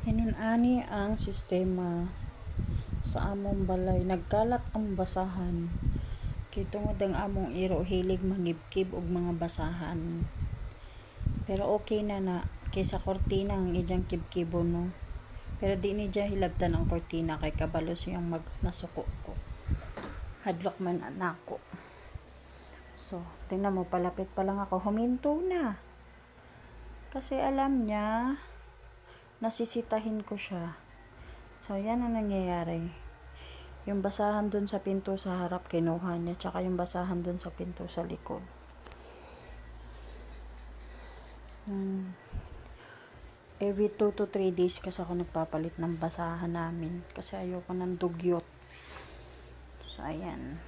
Hininani ang sistema sa among balay. Nagkalat ang basahan. Kay tungod ang among iro hilig mangibkib og mga basahan. Pero okay na kaysa kortina ang ijang kibkibon no. Pero di ni dya hilabtan ang kortina kay kabalo siyang nasuko ko. Hadlok man anako. So, tingnan mo, palapit pa lang ako. Huminto na. Kasi alam niya, nasisitahin ko siya. So, yan ang nangyayari. Yung basahan dun sa pinto sa harap, kinuha niya. Tsaka yung basahan dun sa pinto sa likod. Every 2 to 3 days kasi ako nagpapalit ng basahan namin. Kasi ayoko ng dugyot. So, ayan.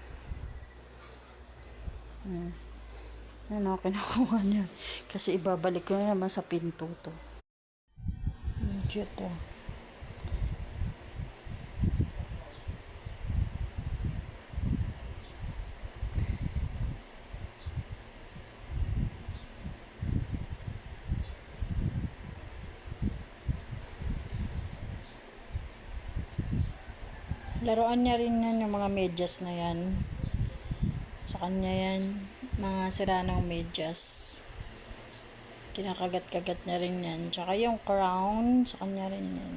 Ano, kinukuha niya. Kasi ibabalik ko na naman sa pinto to. Cute oh. Laruan niya rin yan yung mga medyas na yan. Sa kanya yan, mga siranong medyas. Kinakagat-kagat niya rin yan. Tsaka yung crown, sa kanya rin yan.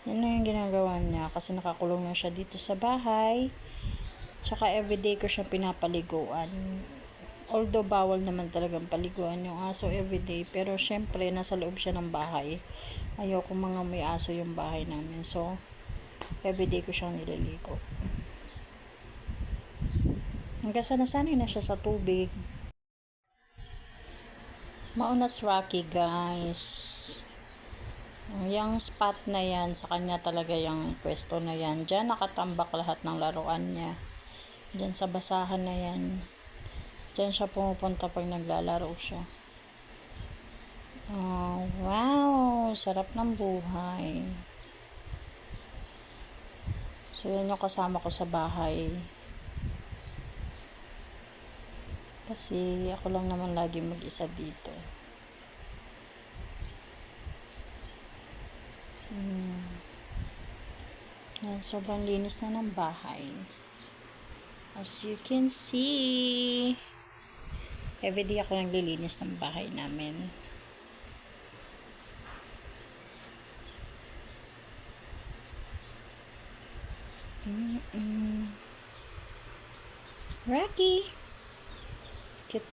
Yan lang yung ginagawa niya kasi nakakulong na siya dito sa bahay. Tsaka everyday ko siya pinapaliguan. Although bawal naman talagang paliguan yung aso everyday, pero syempre nasa loob siya ng bahay. Ayoko mga may aso yung bahay namin. So, everyday ko siyang nililigo. Hanggang sa nasanay na siya sa tubig. Maunas Rocky, guys. Yung spot na yan, sa kanya talaga yung pwesto na yan. Diyan nakatambak lahat ng laruan niya. Diyan sa basahan na yan. Diyan siya pumupunta pag naglalaro siya. Oh, wow! Sarap ng buhay. So, yan yung kasama ko sa bahay. Kasi ako lang naman lagi mag-isa dito. Yan, sobrang linis na ng bahay. As you can see, everyday ako naglilinis ng bahay namin. Rocky!